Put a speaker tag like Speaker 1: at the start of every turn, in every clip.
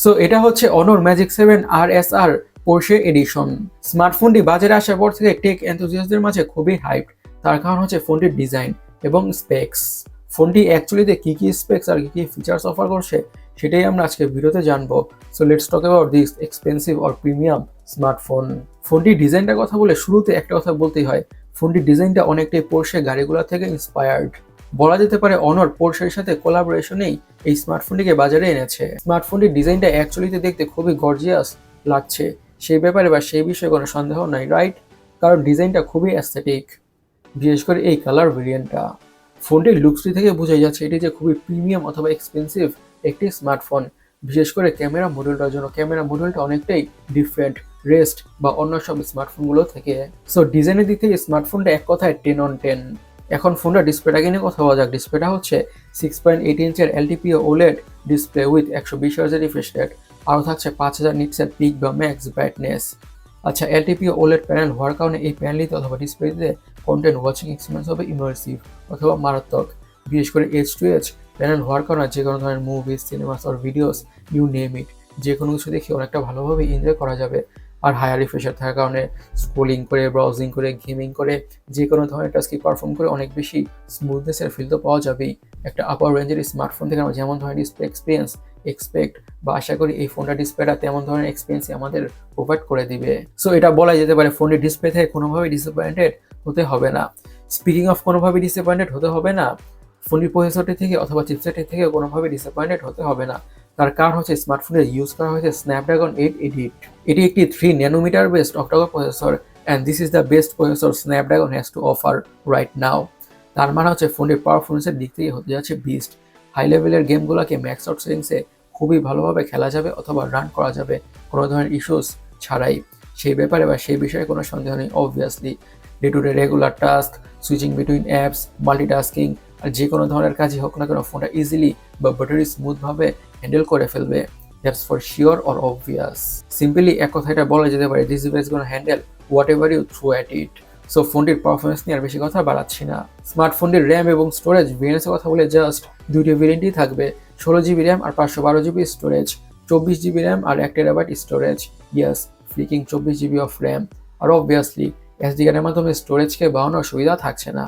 Speaker 1: So এটা হচ্ছে Honor Magic 7 RSR Porsche edition. স্মার্টফোনটি বাজারে আসার পর থেকে টেক এনথুজিয়াস্টদের মাঝে খুবই হাইপ। তার কারণ হচ্ছে ফোনটির ডিজাইন এবং স্পেক্স। ফোনটি অ্যাকচুয়ালিতে কি স্পেক্স আর কি ফিচার্স অফার করছে সেটাই আমরা আজকে ভিডিওতে জানবো। So let's talk about this expensive or premium smartphone. ফোনটির ডিজাইনটার কথা বলে শুরুতে একটা কথা বলতেই হয়, ফোনটির ডিজাইনটা অনেকটাই পোর্শে গাড়িগুলো থেকে ইন্সপায়ার্ড। বলা যেতে পারে অনর পোর্শের সাথে কোলাবোরেশনেই এই স্মার্টফোনটিকে বাজারে এনেছে। স্মার্টফোনটির ডিজাইনটা অ্যাকচুয়ালিতে দেখতে খুবই গর্জিয়াস লাগছে, সেই ব্যাপারে বা সেই বিষয়ে কোনো সন্দেহ নাই, রাইট? কারণ ডিজাইনটা খুবই অ্যাস্থেটিক, বিশেষ করে এই কালার ভেরিয়েন্টটা। ফোনটির লুকসটি থেকে বোঝাই যাচ্ছে এটি যে খুবই প্রিমিয়াম অথবা এক্সপেন্সিভ একটি স্মার্টফোন। বিশেষ করে ক্যামেরা মডিউলটার জন্য, ক্যামেরা মডিউলটা অনেকটাই ডিফারেন্ট রেস্ট বা অন্য সব স্মার্টফোনগুলো থেকে। সো ডিজাইনের দিক থেকে স্মার্টফোনটা এক কথায় 10 on 10। এখন ফোনটা ডিসপ্লেটাকে নিয়ে কথা বলা যাক। ডিসপ্লেটা হচ্ছে 6.8 ইঞ্চের LTPO OLED ডিসপ্লে উইথ 120 হার্জের রিফ্রেশ রেট। আরও থাকছে 5000 নিটসের পিক বা ম্যাক্স ব্রাইটনেস। আচ্ছা, LTPO OLED প্যানেল হওয়ার কারণে এই প্যানেলটিতে অথবা ডিসপ্লেতে কন্টেন্ট ওয়াচিং এক্সপিরিয়েন্স হবে ইমার্সিভ অথবা মারাত্মক। বিশেষ করে H2H প্যানেল হওয়ার কারণে যে কোনো ধরনের movies, cinemas or videos, you name it, যে কোনো কিছু দেখে অনেকটা ভালোভাবে এনজয় করা যাবে। আর হায়ার রিফ্রেশার থাকার কারণে স্ক্রোলিং করে, ব্রাউজিং করে, গেমিং করে, যে কোনো ধরনের টাস্কই পারফর্ম করে অনেক বেশি স্মুথনেসের ফিল তো পাওয়া যাবেই। একটা আপার রেঞ্জের স্মার্টফোন থেকে আমরা যেমন ধরনের ডিসপ্লে এক্সপিরিয়েন্স এক্সপেক্ট বা আশা করি এই ফোনটা ডিসপ্লেটা তেমন ধরনের এক্সপিরিয়েন্সই আমাদের প্রোভাইড করে দিবে। সো এটা বলা যেতে পারে ফোনের ডিসপ্লে থেকে কোনোভাবেই ডিসঅ্যাপয়েন্টেড হতে হবে না। স্পিকিং অফ কোনোভাবেই ডিসঅ্যাপয়েন্টেড হতে হবে না, ফোনের প্রসেসরটি থেকে অথবা চিপসেটটি থেকে কোনোভাবে ডিসঅ্যাপয়েন্টেড হতে হবে না। তার কারণ হচ্ছে স্মার্টফোনে ইউজ করা হয়েছে স্ন্যাপড্রাগন 888। এটি একটি 3 nanometre based octacore processor and this is the best processor Snapdragon has to offer right now. তার মানে হচ্ছে ফোনের পারফরমেন্সের দিক থেকে হতে যাচ্ছে বিস্ট। হাই লেভেলের গেমগুলোকে ম্যাক্স আউট সেটিংসে খুবই ভালোভাবে খেলা যাবে অথবা রান করা যাবে কোনো ধরনের ইস্যুস ছাড়াই। সেই ব্যাপারে বা সেই বিষয়ে কোনো সন্দেহ নেই। Obviously day to day regular task, switching between apps, multitasking আর যে কোনো ধরনের কাজই হোক না কেন ফোনটা ইজিলি বা বেটারি স্মুথভাবে হ্যান্ডেল করে ফেলবে। That's for sure or obvious. Simply এক কথা এটা বলা যেতে পারে, this device gonna handle whatever you throw at it. So ফোনটির পারফরমেন্স নিয়ে আর বেশি কথা বাড়াচ্ছি না। স্মার্টফোনটির র্যাম এবং স্টোরেজ ভেরিয়েন্টের কথা বলে জাস্ট দুইটি ভেরিয়েন্টই থাকবে, 16GB র্যাম আর 512GB স্টোরেজ, 24GB র্যাম আর 1TB storage. Yes, freaking 24GB of RAM. আর অবভিয়াসলি SD কার্ডের মাধ্যমে স্টোরেজকে বাড়ানোর সুবিধা থাকছে না।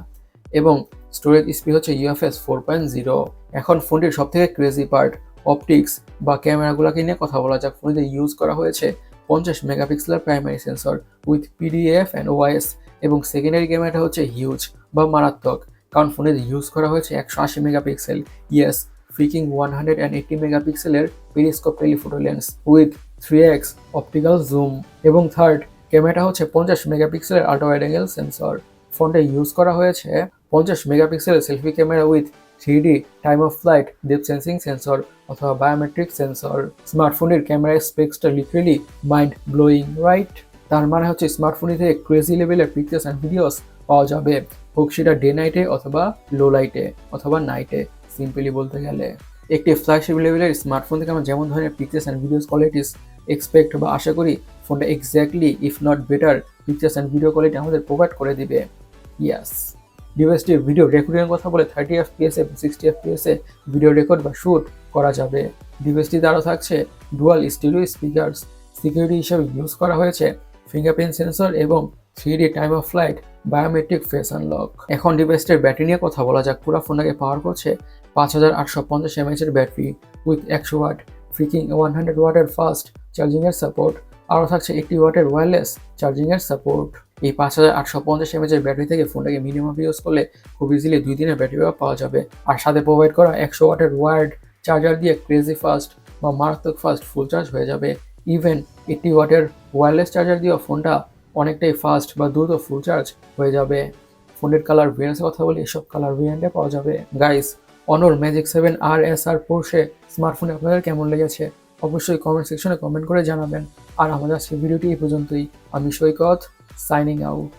Speaker 1: এবং স্টোরেজ স্পিড হচ্ছে UFS 4.0। এখন ফোনটির সবথেকে ক্রেজি পার্ট অপটিক্স বা ক্যামেরাগুলোকে নিয়ে কথা বলা যাক। ফোনটিতে ইউজ করা হয়েছে 50 মেগাপিক্সেলের primary sensor with PDF and OIS এবং সেকেন্ডারি ক্যামেরাটা হচ্ছে হিউজ বা মারাত্মক, কারণ ফোনেতে ইউজ করা হয়েছে 180 মেগাপিক্সেল, ইয়েস ফ্রিকিং 180 মেগাপিক্সেলের periscope telephoto lens with 3x optical zoom. এবং থার্ড ক্যামেরাটা হচ্ছে 50 মেগাপিক্সেলের আল্ট্রা ওয়াইড অ্যাঙ্গেল সেন্সর। ফোনটা ইউজ করা হয়েছে 50 মেগাপিক্সেলের selfie camera with 3D time of flight depth sensing sensor অথবা বায়োমেট্রিক সেন্সর। স্মার্টফোনের ক্যামেরা স্পেক্সটা লিটারেলি মাইন্ড ব্লোয়িং, রাইট? তার মানে হচ্ছে স্মার্টফোনে থেকে ক্রেজি লেভেলের পিকচার্স অ্যান্ড ভিডিওস পাওয়া যাবে, হোক সেটা ডে নাইটে অথবা লো লাইটে অথবা নাইটে। সিম্পলি বলতে গেলে একটি ফ্ল্যাগশিপ লেভেলের স্মার্টফোন থেকে আমরা যেমন ধরনের pictures and videos qualities expect বা আশা করি ফোনটা exactly if not better pictures and video quality আমাদের প্রোভাইড করে দিবে। ইয়াস, ডিভাইসটির ভিডিও রেকর্ডিংয়ের কথা বলে 30 FPS এবং 60 FPS ভিডিও রেকর্ড বা শ্যুট করা যাবে। ডিভাইসটিতে আরও থাকছে ডুয়াল স্টিরিও স্পিকার্স। সিকিউরিটি হিসেবে ইউজ করা হয়েছে ফিঙ্গারপ্রিন্ট সেন্সর এবং 3D time of flight biometric face unlock. এখন ডিভাইসটির ব্যাটারি নিয়ে কথা বলা যাক। পুরো ফোনটাকে পাওয়ার করছে 5850 mAh battery with 100 watt freaking 100 ওয়াটের ফাস্ট চার্জিংয়ের সাপোর্ট। আরও থাকছে 80 ওয়াটের ওয়্যারলেস চার্জিংয়ের সাপোর্ট। এই 5850 mAh ব্যাটারি থেকে ফোনটাকে মিনিমাম ইউজ করলে খুব ইজিলি 2 দিনের ব্যাটারি ব্যাকআপ পাওয়া যাবে। আর সাথে প্রোভাইড করা 100 ওয়াটের ওয়ার্ড চার্জার দিয়ে ক্রেজি ফাস্ট বা মারাত্মক ফাস্ট ফুল চার্জ হয়ে যাবে। ইভেন 80 ওয়াটের ওয়্যারলেস চার্জার দিয়েও ফোনটা অনেকটাই ফাস্ট বা দ্রুত ফুল চার্জ হয়ে যাবে। ফোনের কালার ভেরিয়েন্টের কথা বলি, এসব কালার ভেরিয়েন্টে পাওয়া যাবে। গাইস, অনর ম্যাজিক 7 RSR পোর্শে স্মার্টফোনে আপনাদের কেমন লেগেছে অবশ্যই কমেন্ট সেকশনে কমেন্ট করে জানাবেন। আর আমাদের আজকের ভিডিওটি এই পর্যন্তই। আমি সৈকত, সাইনিং আউট।